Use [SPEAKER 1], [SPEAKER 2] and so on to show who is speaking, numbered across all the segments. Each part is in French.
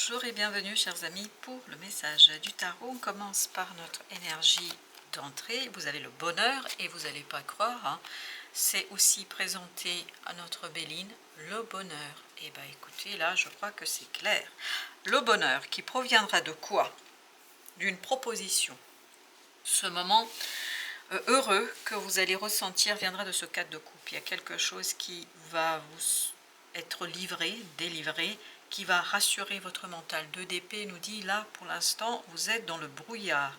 [SPEAKER 1] Bonjour et bienvenue chers amis pour le message du tarot. On commence par notre énergie d'entrée. Vous avez le bonheur et vous n'allez pas croire, hein, c'est aussi présenté à notre Béline, le bonheur. Et bien écoutez, là je crois que c'est clair. Le bonheur qui proviendra de quoi? D'une proposition. Ce moment heureux que vous allez ressentir viendra de ce 4 de coupe. Il y a quelque chose qui va vous être livré, délivré, qui va rassurer votre mental. 2 d'épée nous dit là pour l'instant vous êtes dans le brouillard,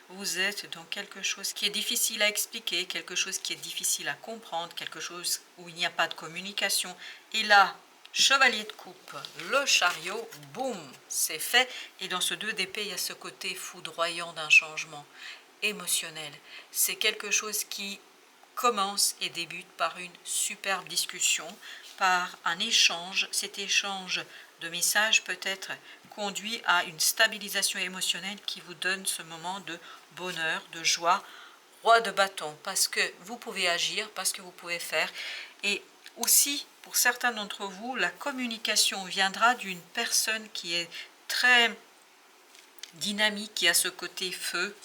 [SPEAKER 1] vous êtes dans quelque chose qui est difficile à expliquer, quelque chose qui est difficile à comprendre, quelque chose où il n'y a pas de communication. Et là, chevalier de coupe, le chariot, boum, c'est fait. Et dans ce 2 d'épée, il y a ce côté foudroyant d'un changement émotionnel. C'est quelque chose qui commence et débute par une superbe discussion, par un échange. Cet échange de messages peut-être conduit à une stabilisation émotionnelle qui vous donne ce moment de bonheur, de joie. Roi de bâton, parce que vous pouvez agir, parce que vous pouvez faire. Et aussi, pour certains d'entre vous, la communication viendra d'une personne qui est très dynamique, qui a ce côté feu,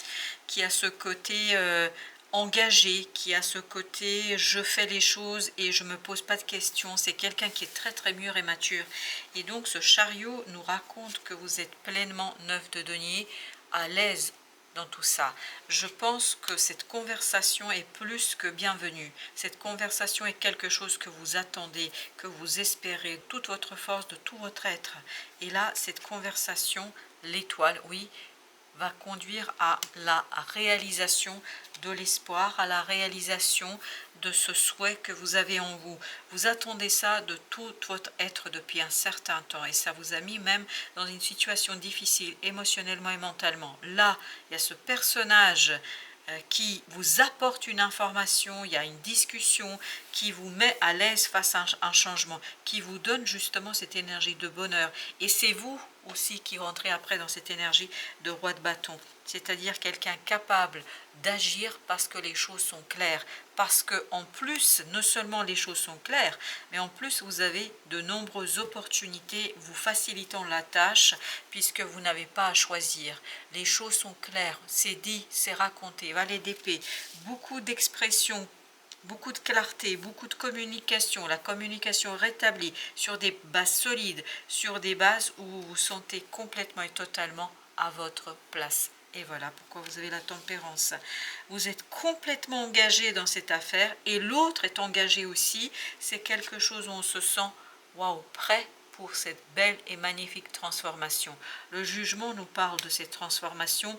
[SPEAKER 1] qui a ce côté engagé, qui a ce côté je fais les choses et je me pose pas de questions. C'est quelqu'un qui est très très mûr et mature. Et donc ce chariot nous raconte que vous êtes pleinement 9 de denier, à l'aise dans tout ça. Je pense que cette conversation est plus que bienvenue. Cette conversation est quelque chose que vous attendez, que vous espérez, toute votre force, de tout votre être. Et là, cette conversation, l'étoile, oui, va conduire à la réalisation de l'espoir, à la réalisation de ce souhait que vous avez en vous. Vous attendez ça de tout votre être depuis un certain temps et ça vous a mis même dans une situation difficile émotionnellement et mentalement. Là, il y a ce personnage qui vous apporte une information, il y a une discussion qui vous met à l'aise face à un changement, qui vous donne justement cette énergie de bonheur. Et c'est vous aussi qui rentrez après dans cette énergie de roi de bâton, c'est-à-dire quelqu'un capable d'agir parce que les choses sont claires, parce que en plus, non seulement les choses sont claires, mais en plus vous avez de nombreuses opportunités vous facilitant la tâche puisque vous n'avez pas à choisir. Les choses sont claires, c'est dit, c'est raconté. Valet d'épée, beaucoup d'expressions, beaucoup de clarté, beaucoup de communication, la communication rétablie sur des bases solides, sur des bases où vous vous sentez complètement et totalement à votre place. Et voilà pourquoi vous avez la tempérance. Vous êtes complètement engagé dans cette affaire et l'autre est engagé aussi. C'est quelque chose où on se sent waouh, prêt pour cette belle et magnifique transformation. Le jugement nous parle de cette transformation,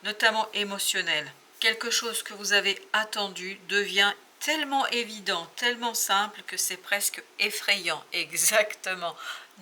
[SPEAKER 1] notamment émotionnelle. Quelque chose que vous avez attendu devient tellement évident, tellement simple que c'est presque effrayant. Exactement.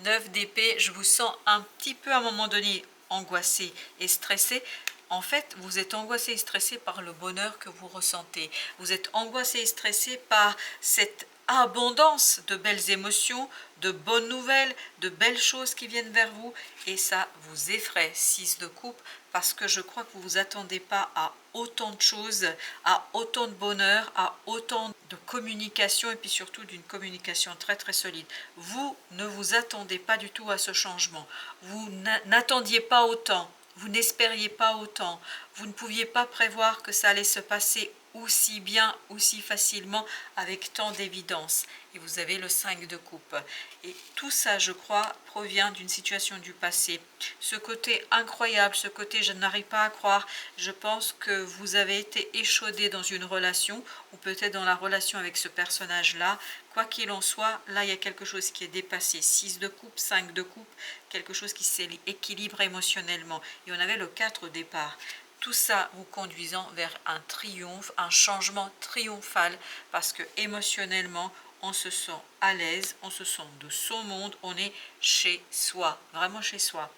[SPEAKER 1] 9 d'épée, je vous sens un petit peu à un moment donné angoissé et stressé. En fait, vous êtes angoissé et stressé par le bonheur que vous ressentez. Vous êtes angoissé et stressé par cette abondance de belles émotions, de bonnes nouvelles, de belles choses qui viennent vers vous. Et ça vous effraie, 6 de coupe, parce que je crois que vous ne vous attendez pas à autant de choses, à autant de bonheur, à autant de communication et puis surtout d'une communication très très solide. Vous ne vous attendez pas du tout à ce changement. Vous n'attendiez pas autant. Vous n'espériez pas autant, vous ne pouviez pas prévoir que ça allait se passer aussi bien, aussi facilement, avec tant d'évidence. Et vous avez le 5 de coupe. Et tout ça, je crois, provient d'une situation du passé. Ce côté incroyable, ce côté je n'arrive pas à croire, je pense que vous avez été échaudé dans une relation, ou peut-être dans la relation avec ce personnage-là. Quoi qu'il en soit, là, il y a quelque chose qui est dépassé. 6 de coupe, 5 de coupe, quelque chose qui s'équilibre émotionnellement. Et on avait le 4 au départ. Tout ça vous conduisant vers un triomphe, un changement triomphal, parce que émotionnellement, on se sent à l'aise, on se sent de son monde, on est chez soi, vraiment chez soi.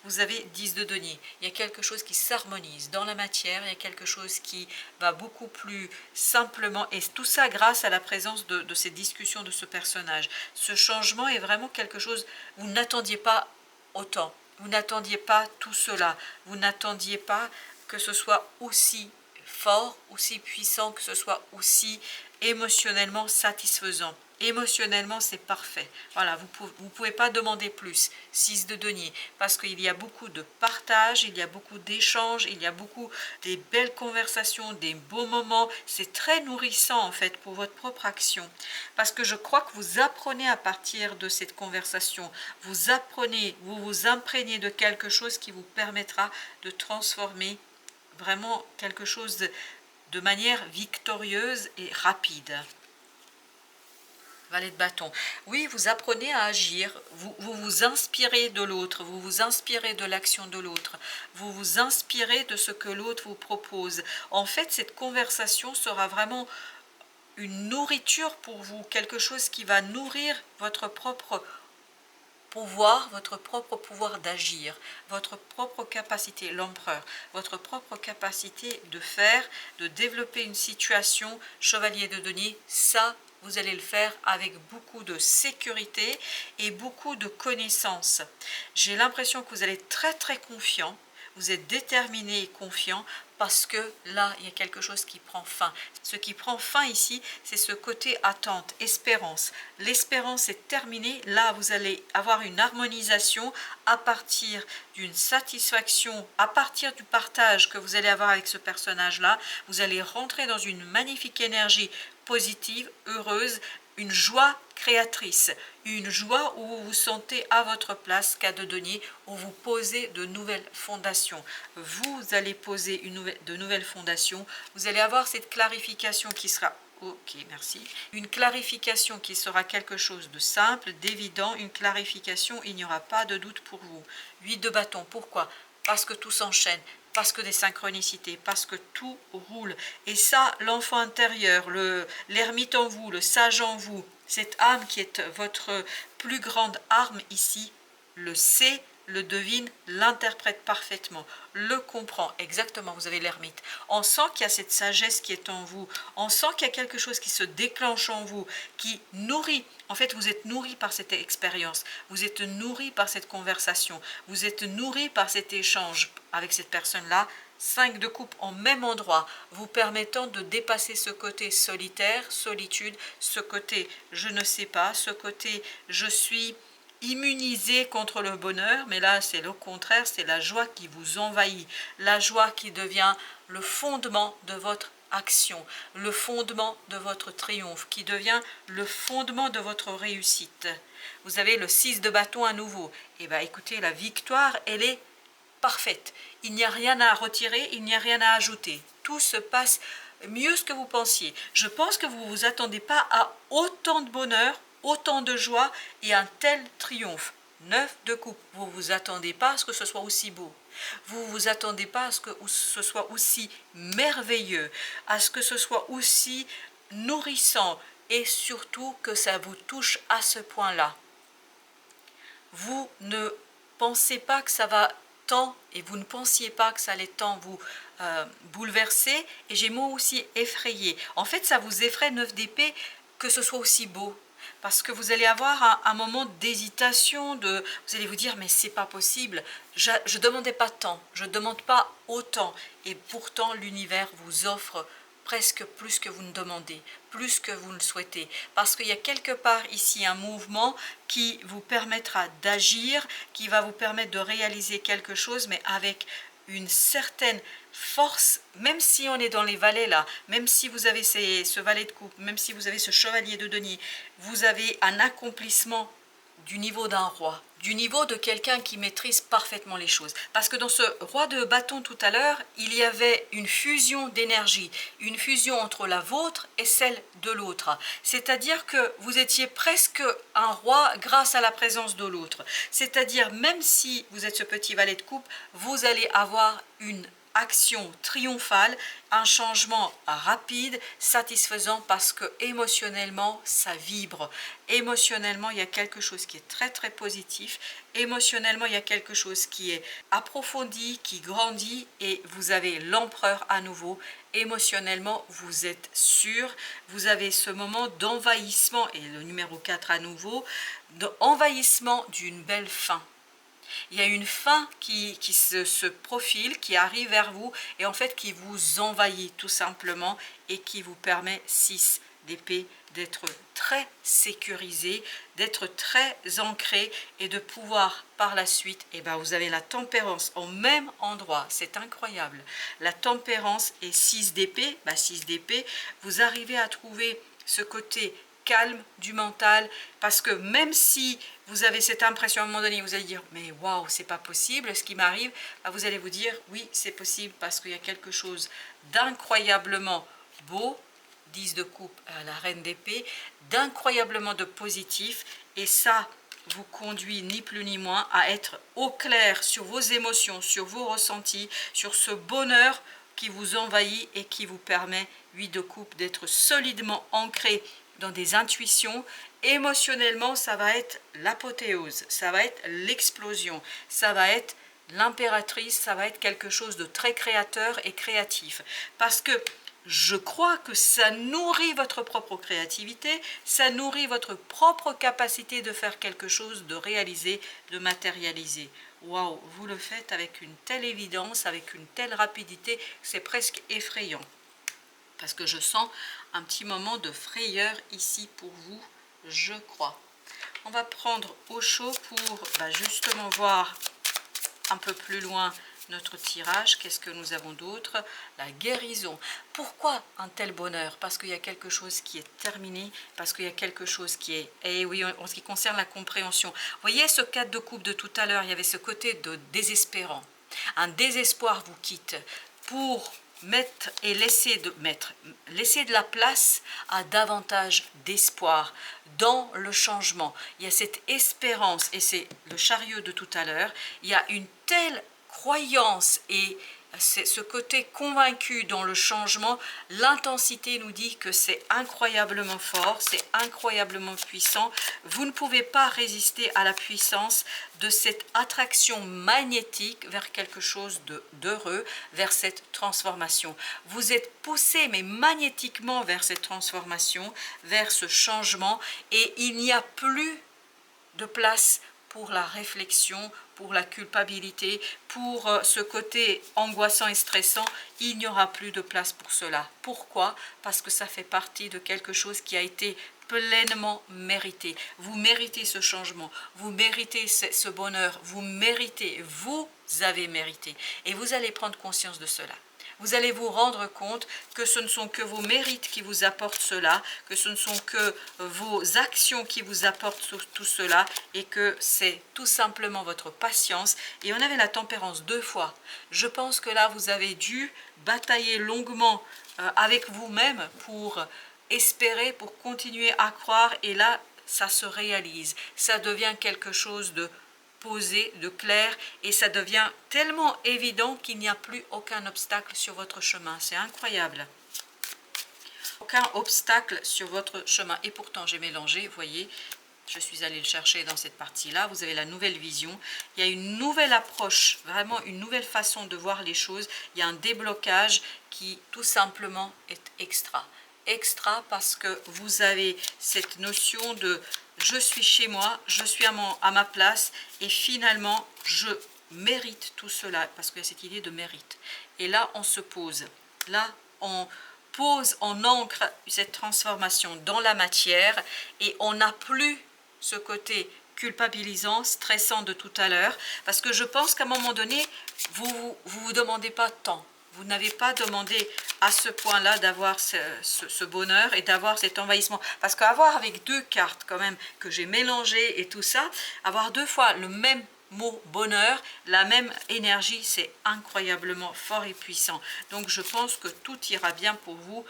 [SPEAKER 1] Vous avez 10 de denier, il y a quelque chose qui s'harmonise dans la matière, il y a quelque chose qui va beaucoup plus simplement, et tout ça grâce à la présence de ces discussions de ce personnage. Ce changement est vraiment quelque chose, vous n'attendiez pas autant, vous n'attendiez pas tout cela, vous n'attendiez pas que ce soit aussi fort, aussi puissant, que ce soit aussi émotionnellement satisfaisant. Émotionnellement, c'est parfait. Voilà, vous pouvez pas demander plus. 6 de denier, parce qu'il y a beaucoup de partage, il y a beaucoup d'échanges, il y a beaucoup des belles conversations, des beaux moments. C'est très nourrissant en fait pour votre propre action. Parce que je crois que vous apprenez à partir de cette conversation. Vous apprenez, vous vous imprégnez de quelque chose qui vous permettra de transformer vraiment quelque chose de manière victorieuse et rapide. Valet de bâton. Oui, vous apprenez à agir, vous vous inspirez de l'autre, vous vous inspirez de l'action de l'autre, vous vous inspirez de ce que l'autre vous propose. En fait, cette conversation sera vraiment une nourriture pour vous, quelque chose qui va nourrir votre propre pouvoir d'agir, votre propre capacité, l'empereur, votre propre capacité de faire, de développer une situation, chevalier de denier, ça, vous allez le faire avec beaucoup de sécurité et beaucoup de connaissances. J'ai l'impression que vous allez être très très confiant, vous êtes déterminé et confiant parce que là, il y a quelque chose qui prend fin. Ce qui prend fin ici, c'est ce côté attente, espérance. L'espérance est terminée. Là, vous allez avoir une harmonisation à partir d'une satisfaction, à partir du partage que vous allez avoir avec ce personnage-là. Vous allez rentrer dans une magnifique énergie positive, heureuse, une joie créatrice, une joie où vous vous sentez à votre place, cas de denier, où vous posez de nouvelles fondations. Vous allez poser de nouvelles fondations, vous allez avoir cette clarification qui sera, ok, merci, une clarification qui sera quelque chose de simple, d'évident, une clarification, il n'y aura pas de doute pour vous. 8 de bâton, pourquoi? Parce que tout s'enchaîne, parce que des synchronicités, parce que tout roule. Et ça, l'enfant intérieur, l'ermite en vous, le sage en vous, cette âme qui est votre plus grande arme ici, le sait, le devine, l'interprète parfaitement, le comprend exactement. Vous avez l'ermite. On sent qu'il y a cette sagesse qui est en vous. On sent qu'il y a quelque chose qui se déclenche en vous, qui nourrit. En fait, vous êtes nourri par cette expérience. Vous êtes nourri par cette conversation. Vous êtes nourri par cet échange avec cette personne-là. 5 de coupe en même endroit, vous permettant de dépasser ce côté solitaire, solitude, ce côté je ne sais pas, ce côté je suis immunisé contre le bonheur, mais là c'est le contraire, c'est la joie qui vous envahit, la joie qui devient le fondement de votre action, le fondement de votre triomphe, qui devient le fondement de votre réussite. Vous avez le 6 de bâton à nouveau. Et bien écoutez, la victoire, elle est parfaite. Il n'y a rien à retirer, il n'y a rien à ajouter. Tout se passe mieux que vous pensiez. Je pense que vous ne vous attendez pas à autant de bonheur, autant de joie et un tel triomphe. 9 de coupe. Vous ne vous attendez pas à ce que ce soit aussi beau. Vous ne vous attendez pas à ce que ce soit aussi merveilleux, à ce que ce soit aussi nourrissant et surtout que ça vous touche à ce point-là. Vous ne pensez pas que ça va tant, et vous ne pensiez pas que ça allait tant vous bouleverser, et j'ai moi aussi effrayé. En fait, ça vous effraie 9 d'épée que ce soit aussi beau. Parce que vous allez avoir un moment d'hésitation, vous allez vous dire mais c'est pas possible, je ne demandais pas tant, je ne demande pas autant, et pourtant l'univers vous offre presque plus que vous ne demandez, plus que vous ne le souhaitez, parce qu'il y a quelque part ici un mouvement qui vous permettra d'agir, qui va vous permettre de réaliser quelque chose, mais avec une certaine force, même si on est dans les valets là, même si vous avez ce valet de coupe, même si vous avez ce chevalier de denier, vous avez un accomplissement du niveau d'un roi, du niveau de quelqu'un qui maîtrise parfaitement les choses. Parce que dans ce roi de bâton tout à l'heure, il y avait une fusion d'énergie, une fusion entre la vôtre et celle de l'autre. C'est-à-dire que vous étiez presque un roi grâce à la présence de l'autre. C'est-à-dire même si vous êtes ce petit valet de coupe, vous allez avoir une action triomphale, un changement rapide, satisfaisant, parce que émotionnellement ça vibre, émotionnellement il y a quelque chose qui est très très positif, émotionnellement il y a quelque chose qui est approfondi, qui grandit, et vous avez l'empereur à nouveau. Émotionnellement vous êtes sûr, vous avez ce moment d'envahissement, et le numéro 4 à nouveau, d'envahissement d'une belle fin. Il y a une fin qui se profile, qui arrive vers vous, et en fait qui vous envahit tout simplement, et qui vous permet 6 d'épée, d'être très sécurisé, d'être très ancré et de pouvoir par la suite, et ben vous avez la tempérance au même endroit, c'est incroyable. La tempérance et 6 d'épée, 6 d'épée, vous arrivez à trouver ce côté calme du mental, parce que même si vous avez cette impression à un moment donné, vous allez dire mais waouh, c'est pas possible ce qui m'arrive, vous allez vous dire oui, c'est possible, parce qu'il y a quelque chose d'incroyablement beau, 10 de coupe à la reine d'épée, d'incroyablement de positif, et ça vous conduit ni plus ni moins à être au clair sur vos émotions, sur vos ressentis, sur ce bonheur qui vous envahit et qui vous permet, 8 de coupe, d'être solidement ancré dans des intuitions. Émotionnellement, ça va être l'apothéose, ça va être l'explosion, ça va être l'impératrice, ça va être quelque chose de très créateur et créatif. Parce que je crois que ça nourrit votre propre créativité, ça nourrit votre propre capacité de faire quelque chose, de réaliser, de matérialiser. Waouh, vous le faites avec une telle évidence, avec une telle rapidité, c'est presque effrayant. Parce que je sens un petit moment de frayeur ici pour vous, je crois. On va prendre au chaud pour justement voir un peu plus loin notre tirage. Qu'est-ce que nous avons d'autre? La guérison. Pourquoi un tel bonheur? Parce qu'il y a quelque chose qui est terminé, parce qu'il y a quelque chose qui est... Et oui, en ce qui concerne la compréhension. Vous voyez ce 4 de coupe de tout à l'heure, il y avait ce côté de désespérant. Un désespoir vous quitte pour mettre et laisser de la place à davantage d'espoir dans le changement. Il y a cette espérance, et c'est le chariot de tout à l'heure, il y a une telle croyance et c'est ce côté convaincu dans le changement. L'intensité nous dit que c'est incroyablement fort, c'est incroyablement puissant. Vous ne pouvez pas résister à la puissance de cette attraction magnétique vers quelque chose d'heureux, vers cette transformation. Vous êtes poussé, mais magnétiquement, vers cette transformation, vers ce changement, et il n'y a plus de place pour la réflexion, pour la culpabilité, pour ce côté angoissant et stressant. Il n'y aura plus de place pour cela. Pourquoi? Parce que ça fait partie de quelque chose qui a été pleinement mérité. Vous méritez ce changement, vous méritez ce bonheur, vous avez mérité. Et vous allez prendre conscience de cela. Vous allez vous rendre compte que ce ne sont que vos mérites qui vous apportent cela, que ce ne sont que vos actions qui vous apportent tout cela, et que c'est tout simplement votre patience. Et on avait la tempérance 2 fois. Je pense que là, vous avez dû batailler longuement avec vous-même pour espérer, pour continuer à croire, et là, ça se réalise. Ça devient quelque chose de posé, de clair, et ça devient tellement évident qu'il n'y a plus aucun obstacle sur votre chemin. C'est incroyable. Aucun obstacle sur votre chemin. Et pourtant, j'ai mélangé, vous voyez, je suis allée le chercher dans cette partie-là. Vous avez la nouvelle vision. Il y a une nouvelle approche, vraiment une nouvelle façon de voir les choses. Il y a un déblocage qui, tout simplement, est extra. Extra parce que vous avez cette notion de je suis chez moi, je suis à ma place, et finalement je mérite tout cela, parce qu'il y a cette idée de mérite. Et là on se pose, là on pose, on ancre cette transformation dans la matière, et on n'a plus ce côté culpabilisant, stressant de tout à l'heure, parce que je pense qu'à un moment donné, vous demandez pas tant. Vous n'avez pas demandé à ce point-là d'avoir ce bonheur et d'avoir cet envahissement. Parce qu'avoir avec 2 cartes quand même que j'ai mélangées et tout ça, avoir 2 fois le même mot bonheur, la même énergie, c'est incroyablement fort et puissant. Donc je pense que tout ira bien pour vous.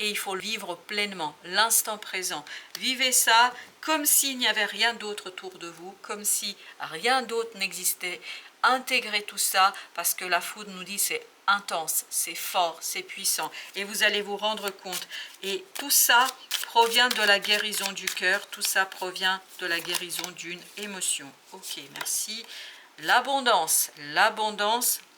[SPEAKER 1] Et il faut le vivre pleinement, l'instant présent. Vivez ça comme s'il n'y avait rien d'autre autour de vous, comme si rien d'autre n'existait. Intégrez tout ça, parce que la foudre nous dit c'est intense, c'est fort, c'est puissant. Et vous allez vous rendre compte. Et tout ça provient de la guérison du cœur, tout ça provient de la guérison d'une émotion. Ok, merci. L'abondance,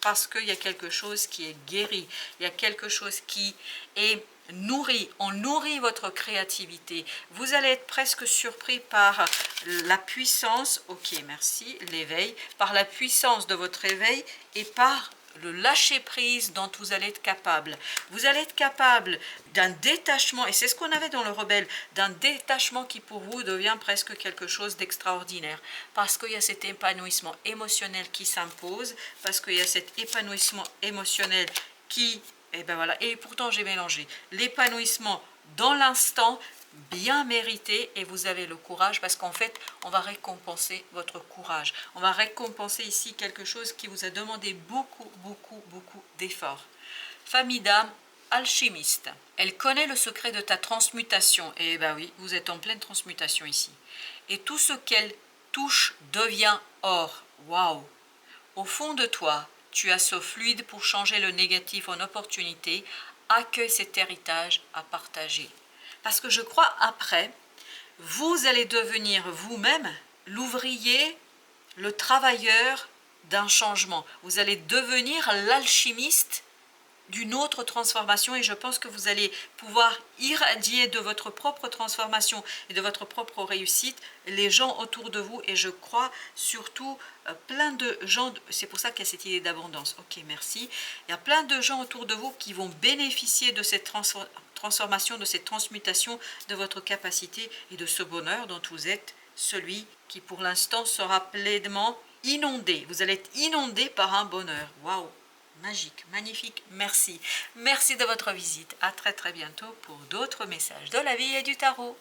[SPEAKER 1] parce qu'il y a quelque chose qui est guéri, il y a quelque chose qui est nourri, on nourrit votre créativité. Vous allez être presque surpris par la puissance, ok merci, l'éveil, par la puissance de votre éveil et par le lâcher-prise dont vous allez être capable. Vous allez être capable d'un détachement, et c'est ce qu'on avait dans le rebelle, d'un détachement qui pour vous devient presque quelque chose d'extraordinaire. Parce qu'il y a cet épanouissement émotionnel qui s'impose, parce qu'il y a cet épanouissement émotionnel qui, et ben voilà, et pourtant j'ai mélangé, l'épanouissement dans l'instant, bien mérité, et vous avez le courage parce qu'en fait on va récompenser votre courage, on va récompenser ici quelque chose qui vous a demandé beaucoup d'efforts. Famille d'âme alchimiste, elle connaît le secret de ta transmutation, et ben oui, vous êtes en pleine transmutation ici, et tout ce qu'elle touche devient or. Waouh! Au fond de toi, tu as ce fluide pour changer le négatif en opportunité. Accueille cet héritage à partager. Parce que je crois après, vous allez devenir vous-même l'ouvrier, le travailleur d'un changement. Vous allez devenir l'alchimiste d'une autre transformation, et je pense que vous allez pouvoir irradier de votre propre transformation et de votre propre réussite les gens autour de vous, et je crois surtout plein de gens, c'est pour ça qu'il y a cette idée d'abondance. Ok, merci. Il y a plein de gens autour de vous qui vont bénéficier de cette transformation, de cette transmutation, de votre capacité et de ce bonheur dont vous êtes celui qui pour l'instant sera pleinement inondé. Vous allez être inondé par un bonheur. Waouh! Magique, magnifique, merci. Merci de votre visite. À très bientôt pour d'autres messages de la vie et du tarot.